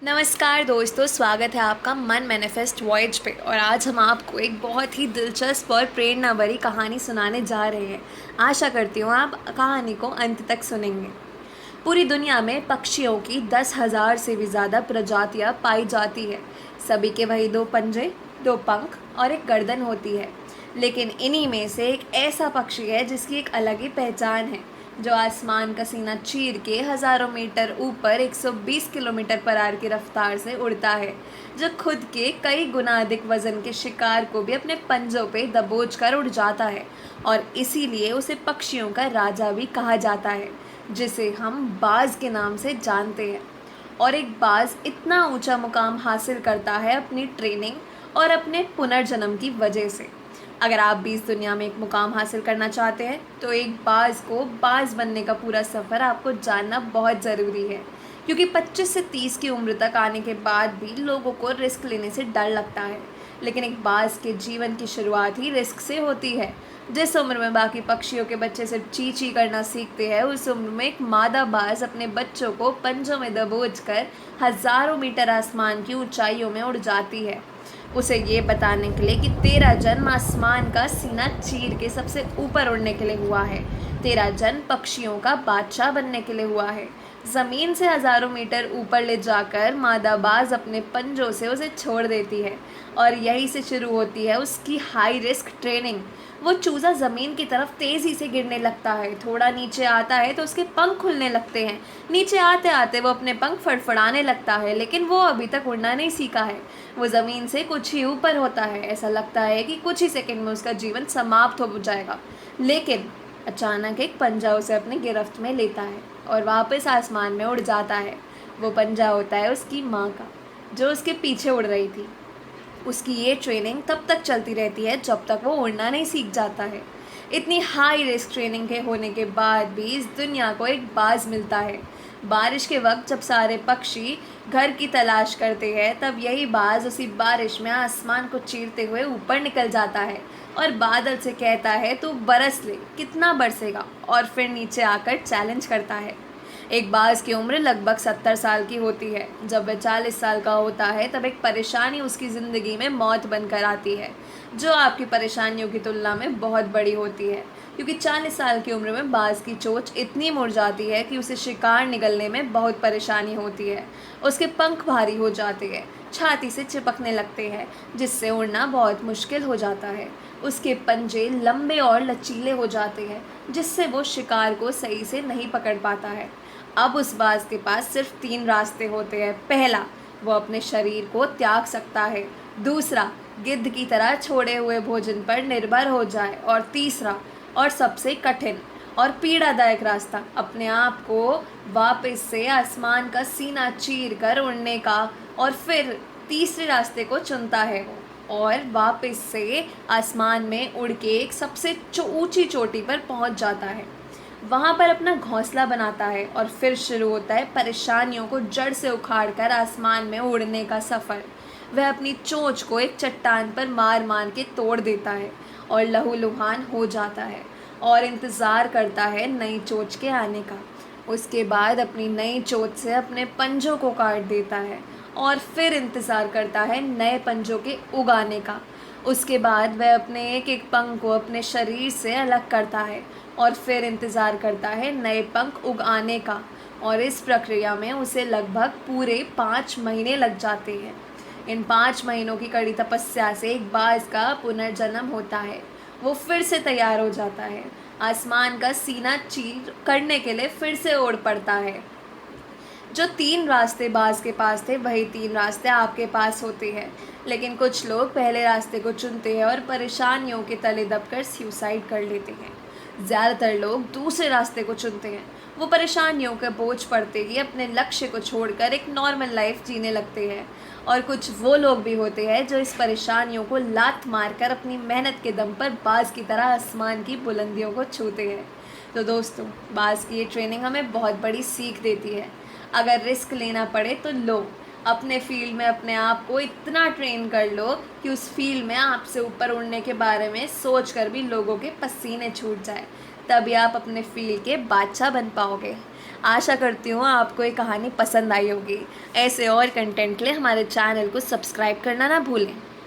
नमस्कार दोस्तों, स्वागत है आपका मन मैनिफेस्ट वॉयज पे। और आज हम आपको एक बहुत ही दिलचस्प और प्रेरणा भरी कहानी सुनाने जा रहे हैं। आशा करती हूँ आप कहानी को अंत तक सुनेंगे। पूरी दुनिया में पक्षियों की 10,000 से भी ज़्यादा प्रजातियाँ पाई जाती है। सभी के वही दो पंजे, दो पंख और एक गर्दन होती है। लेकिन इन्हीं में से एक ऐसा पक्षी है जिसकी एक अलग ही पहचान है, जो आसमान का सीना चीर के हज़ारों मीटर ऊपर 120 किलोमीटर पर आवर की रफ्तार से उड़ता है, जो खुद के कई गुना अधिक वजन के शिकार को भी अपने पंजों पे दबोच कर उड़ जाता है। और इसीलिए उसे पक्षियों का राजा भी कहा जाता है, जिसे हम बाज के नाम से जानते हैं। और एक बाज इतना ऊंचा मुकाम हासिल करता है अपनी ट्रेनिंग और अपने पुनर्जन्म की वजह से। अगर आप भी इस दुनिया में एक मुकाम हासिल करना चाहते हैं तो एक बाज को बाज बनने का पूरा सफ़र आपको जानना बहुत ज़रूरी है, क्योंकि 25 से 30 की उम्र तक आने के बाद भी लोगों को रिस्क लेने से डर लगता है। लेकिन एक बाज के जीवन की शुरुआत ही रिस्क से होती है। जिस उम्र में बाकी पक्षियों के बच्चे सिर्फ ची ची करना सीखते हैं, उस उम्र में एक मादा बाज अपने बच्चों को पंजों में दबोच कर हज़ारों मीटर आसमान की ऊंचाइयों में उड़ जाती है, उसे ये बताने के लिए कि तेरा जन्म आसमान का सीना चीर के सबसे ऊपर उड़ने के लिए हुआ है। तेरा जन्म पक्षियों का बादशाह बनने के लिए हुआ है। ज़मीन से हज़ारों मीटर ऊपर ले जाकर मादाबाज अपने पंजों से उसे छोड़ देती है, और यहीं से शुरू होती है उसकी हाई रिस्क ट्रेनिंग। वो चूज़ा ज़मीन की तरफ तेज़ी से गिरने लगता है। थोड़ा नीचे आता है तो उसके पंख खुलने लगते हैं। नीचे आते आते वो अपने पंख फड़फड़ाने लगता है, लेकिन वो अभी तक उड़ना नहीं सीखा है। वो ज़मीन से कुछ ही ऊपर होता है। ऐसा लगता है कि कुछ ही सेकंड में उसका जीवन समाप्त हो जाएगा। लेकिन अचानक एक पंजा उसे अपने गिरफ्त में लेता है और वापस आसमान में उड़ जाता है। वो पंजा होता है उसकी माँ का, जो उसके पीछे उड़ रही थी। उसकी ये ट्रेनिंग तब तक चलती रहती है जब तक वो उड़ना नहीं सीख जाता है। इतनी हाई रिस्क ट्रेनिंग के होने के बाद भी इस दुनिया को एक बाज मिलता है। बारिश के वक्त जब सारे पक्षी घर की तलाश करते हैं, तब यही बाज उसी बारिश में आसमान को चीरते हुए ऊपर निकल जाता है और बादल से कहता है तू बरस ले, कितना बरसेगा, और फिर नीचे आकर चैलेंज करता है। एक बाज की उम्र लगभग 70 साल की होती है। जब वह 40 साल का होता है तब एक परेशानी उसकी ज़िंदगी में मौत बनकर आती है, जो आपकी परेशानियों की तुलना में बहुत बड़ी होती है, क्योंकि 40 साल की उम्र में बाज की चोंच इतनी मुड़ जाती है कि उसे शिकार निगलने में बहुत परेशानी होती है। उसके पंख भारी हो जाते हैं, छाती से चिपकने लगते हैं, जिससे उड़ना बहुत मुश्किल हो जाता है। उसके पंजे लंबे और लचीले हो जाते हैं, जिससे वो शिकार को सही से नहीं पकड़ पाता है। अब उस बाज के पास सिर्फ 3 रास्ते होते हैं। पहला, वो अपने शरीर को त्याग सकता है। दूसरा, गिद्ध की तरह छोड़े हुए भोजन पर निर्भर हो जाए। और तीसरा और सबसे कठिन और पीड़ादायक रास्ता, अपने आप को वापस से आसमान का सीना चीर कर उड़ने का। और फिर तीसरे रास्ते को चुनता है वो, और वापस से आसमान में उड़ के एक सबसे ऊंची चोटी पर पहुंच जाता है। वहाँ पर अपना घोंसला बनाता है और फिर शुरू होता है परेशानियों को जड़ से उखाड़कर आसमान में उड़ने का सफ़र। वह अपनी चोंच को एक चट्टान पर मार मार के तोड़ देता है और लहूलुहान हो जाता है, और इंतज़ार करता है नई चोंच के आने का। उसके बाद अपनी नई चोंच से अपने पंजों को काट देता है और फिर इंतज़ार करता है नए पंजों के उगाने का। उसके बाद वह अपने एक एक पंख को अपने शरीर से अलग करता है और फिर इंतज़ार करता है नए पंख उगाने का। और इस प्रक्रिया में उसे लगभग पूरे 5 महीने लग जाते हैं। इन 5 महीनों की कड़ी तपस्या से एक बाज का पुनर्जन्म होता है। वो फिर से तैयार हो जाता है, आसमान का सीना चीर करने के लिए फिर से उड़ पड़ता है। जो 3 रास्ते बाज के पास थे, वही 3 रास्ते आपके पास होते हैं। लेकिन कुछ लोग पहले रास्ते को चुनते हैं और परेशानियों के तले दबकर सुसाइड कर लेते हैं। ज़्यादातर लोग दूसरे रास्ते को चुनते हैं। वो परेशानियों का बोझ पड़ते ही अपने लक्ष्य को छोड़कर एक नॉर्मल लाइफ जीने लगते हैं। और कुछ वो लोग भी होते हैं जो इस परेशानियों को लात मारकर अपनी मेहनत के दम पर बाज की तरह आसमान की बुलंदियों को छूते हैं। तो दोस्तों, बाज की ये ट्रेनिंग हमें बहुत बड़ी सीख देती है। अगर रिस्क लेना पड़े तो लो, अपने फील्ड में अपने आप को इतना ट्रेन कर लो कि उस फील्ड में आपसे ऊपर उड़ने के बारे में सोच कर भी लोगों के पसीने छूट जाए। तभी आप अपने फील्ड के बादशाह बन पाओगे। आशा करती हूँ आपको ये कहानी पसंद आई होगी। ऐसे और कंटेंट के लिए हमारे चैनल को सब्सक्राइब करना ना भूलें।